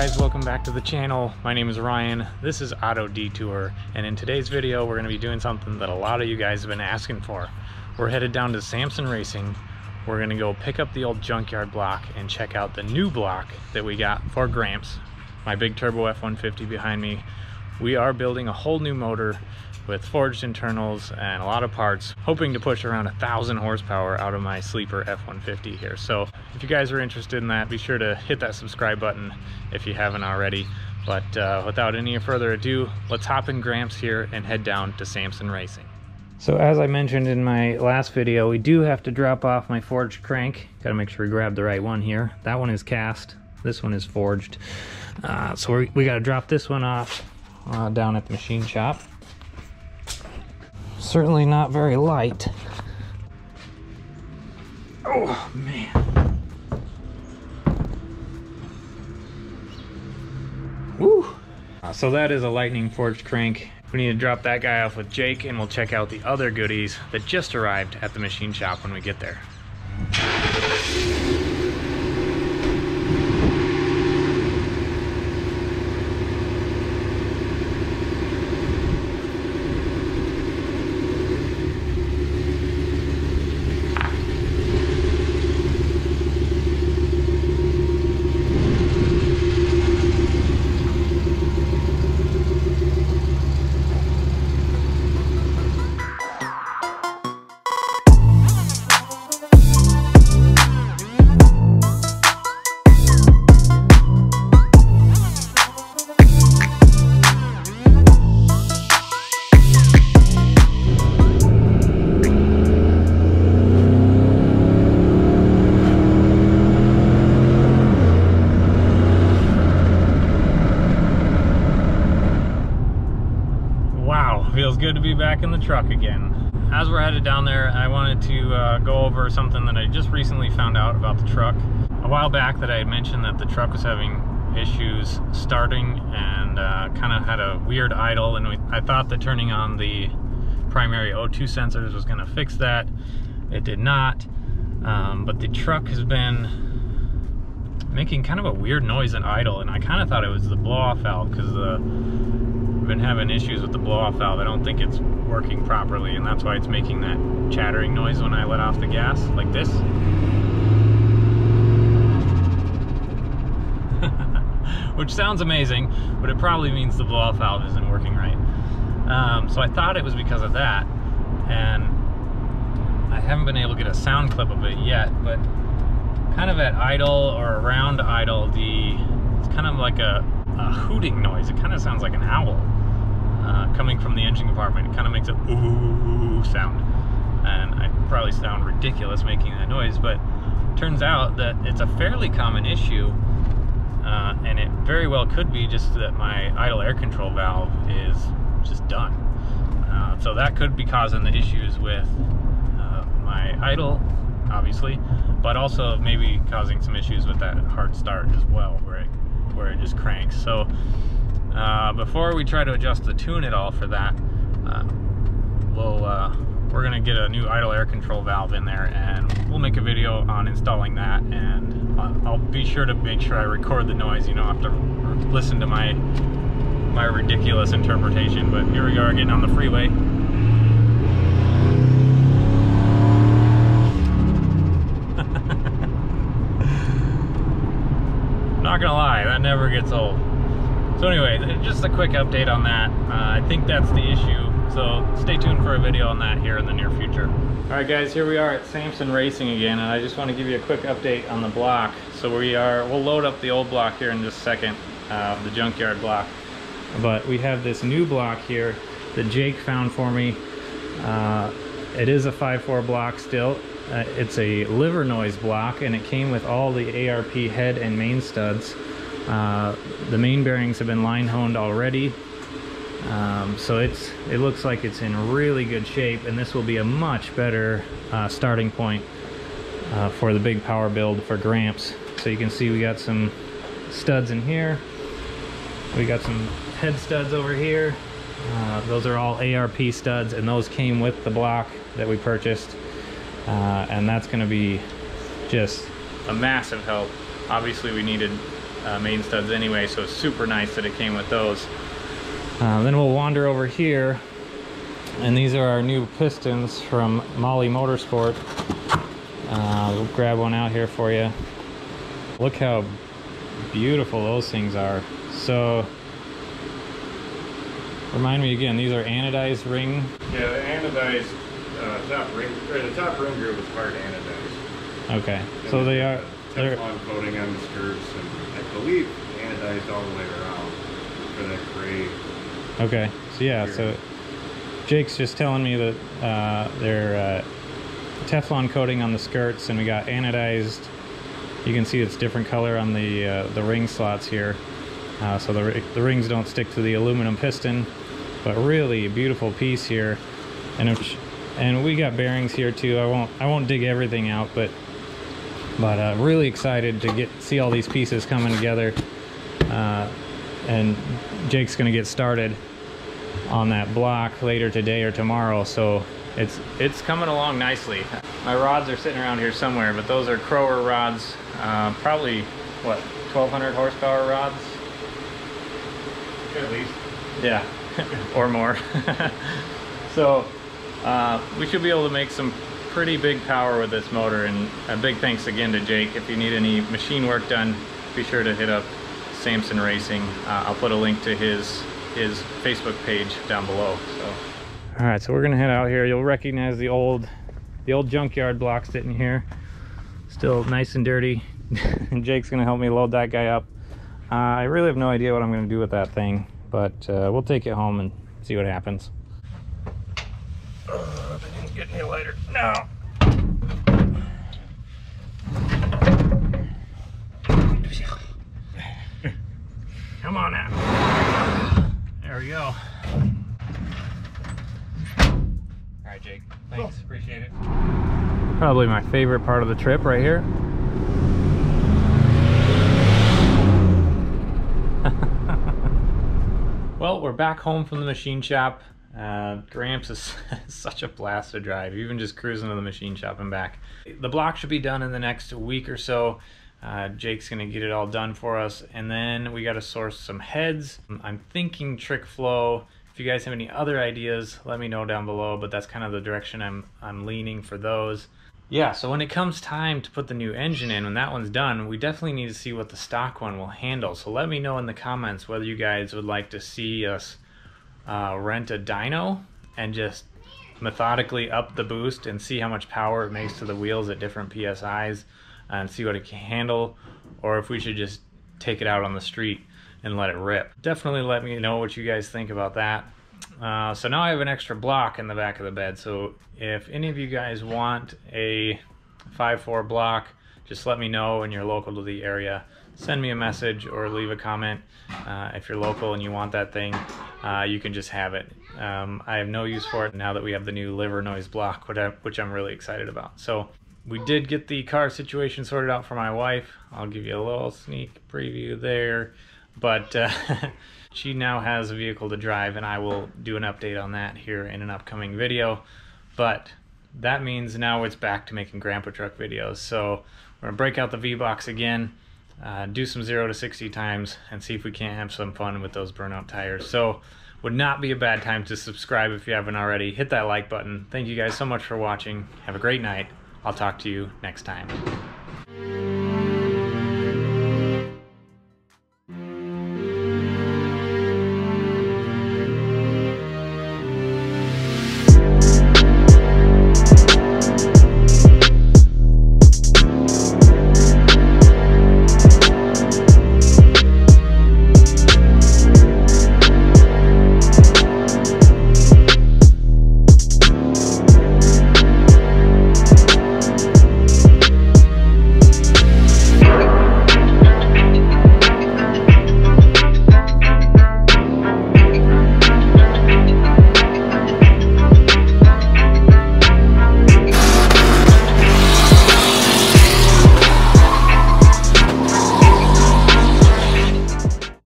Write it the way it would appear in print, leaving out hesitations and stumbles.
guys, welcome back to the channel. My name is Ryan. This is Auto Detour, and in today's video we're going to be doing something that a lot of you guys have been asking for. We're headed down to Sampson Racing. We're going to go pick up the old junkyard block and check out the new block that we got for Gramps, my big turbo F150 behind me. We are building a whole new motor with forged internals and a lot of parts, hoping to push around 1,000 horsepower out of my Sleeper F150 here. So if you guys are interested in that, be sure to hit that subscribe button if you haven't already. But without any further ado, let's hop in Gramps here and head down to Sampson Racing. So as I mentioned in my last video, we do have to drop off my forged crank. Got to make sure we grab the right one here. That one is cast, this one is forged. So we got to drop this one off down at the machine shop. Certainly not very light. Oh man. Woo! So that is a lightning forged crank. We need to drop that guy off with Jake, and we'll check out the other goodies that just arrived at the machine shop when we get there. Feels good to be back in the truck again. As we're headed down there, I wanted to go over something that I just recently found out about the truck. A while back that I had mentioned that the truck was having issues starting and kind of had a weird idle, and I thought that turning on the primary O2 sensors was going to fix that. It did not, but the truck has been making kind of a weird noise at idle, and I kind of thought it was the blow-off valve because been having issues with the blow-off valve. I don't think it's working properly, and that's why it's making that chattering noise when I let off the gas, like this. Which sounds amazing, but it probably means the blow-off valve isn't working right. So I thought it was because of that, and I haven't been able to get a sound clip of it yet, but kind of at idle or around idle, it's kind of like a hooting noise. It kind of sounds like an owl coming from the engine compartment. It kind of makes a ooh sound, and I probably sound ridiculous making that noise, but turns out that it's a fairly common issue, and it very well could be just that my idle air control valve is just done. So that could be causing the issues with my idle, obviously, but also maybe causing some issues with that hard start as well, where it just cranks. So before we try to adjust the tune at all for that, we're gonna get a new idle air control valve in there, and we'll make a video on installing that, and I'll be sure to make sure I record the noise. You know, have to listen to my ridiculous interpretation. But here we are getting on the freeway. Not gonna lie, that never gets old. So anyway, just a quick update on that. I think that's the issue, so stay tuned for a video on that here in the near future. All right guys, here we are at Sampson Racing again, and I just want to give you a quick update on the block. So we'll load up the old block here in just a second, the junkyard block. But we have this new block here that Jake found for me. It is a 5.4 block still. It's a liver noise block, and it came with all the ARP head and main studs. The main bearings have been line honed already, so it looks like it's in really good shape, and this will be a much better starting point for the big power build for Gramps. So you can see we got some studs in here, we got some head studs over here. Those are all ARP studs, and those came with the block that we purchased, and that's going to be just a massive help. Obviously we needed main studs anyway, so it's super nice that it came with those. Then we'll wander over here, and these are our new pistons from Molly Motorsport. We'll grab one out here for you. Look how beautiful those things are. So, remind me again, these are anodized ring? Yeah, the anodized top ring, or the top ring group is part anodized. Okay, And so they are... Teflon coating on the skirts, and I believe anodized all the way around for that gray. Okay, so yeah, so Jake's just telling me that they're Teflon coating on the skirts, and we got anodized. You can see it's different color on the ring slots here, so the rings don't stick to the aluminum piston. But really a beautiful piece here, and we got bearings here too. I won't dig everything out, but really excited to see all these pieces coming together. And Jake's gonna get started on that block later today or tomorrow, so it's coming along nicely. My rods are sitting around here somewhere, but those are Crower rods, probably what, 1200 horsepower rods At least. yeah. Or more. So we should be able to make some pretty big power with this motor, and a big thanks again to Jake. If you need any machine work done, be sure to hit up Sampson Racing. I'll put a link to his Facebook page down below. So, all right, so we're gonna head out here. You'll recognize the old junkyard block sitting here, still nice and dirty. And Jake's gonna help me load that guy up. I really have no idea what I'm gonna do with that thing, but we'll take it home and see what happens. I didn't get any lighter. No. Come on now. There we go. All right, Jake. Thanks. Appreciate it. Probably my favorite part of the trip right here. Well, we're back home from the machine shop. Gramps is such a blast to drive, even just cruising to the machine shop and back. The block should be done in the next week or so. Jake's gonna get it all done for us, and then we gotta source some heads. I'm thinking trick flow. If you guys have any other ideas, let me know down below, but that's kind of the direction I'm leaning for those. Yeah, so when it comes time to put the new engine in, when that one's done, we definitely need to see what the stock one will handle. So let me know in the comments whether you guys would like to see us rent a dyno and just methodically up the boost and see how much power it makes to the wheels at different PSIs and see what it can handle, or if we should just take it out on the street and let it rip. Definitely let me know what you guys think about that. So now I have an extra block in the back of the bed, so if any of you guys want a 5.4 block, just let me know and you're local to the area. Send me a message or leave a comment. If you're local and you want that thing, you can just have it. I have no use for it now that we have the new liver noise block, which I'm really excited about. So we did get the car situation sorted out for my wife. I'll give you a little sneak preview there, but she now has a vehicle to drive, and I will do an update on that here in an upcoming video. But that means now it's back to making grandpa truck videos. So we're gonna break out the V-Box again, do some 0 to 60 times, and see if we can't have some fun with those burnout tires. So would not be a bad time to subscribe if you haven't already. Hit that like button. Thank you guys so much for watching. Have a great night. I'll talk to you next time.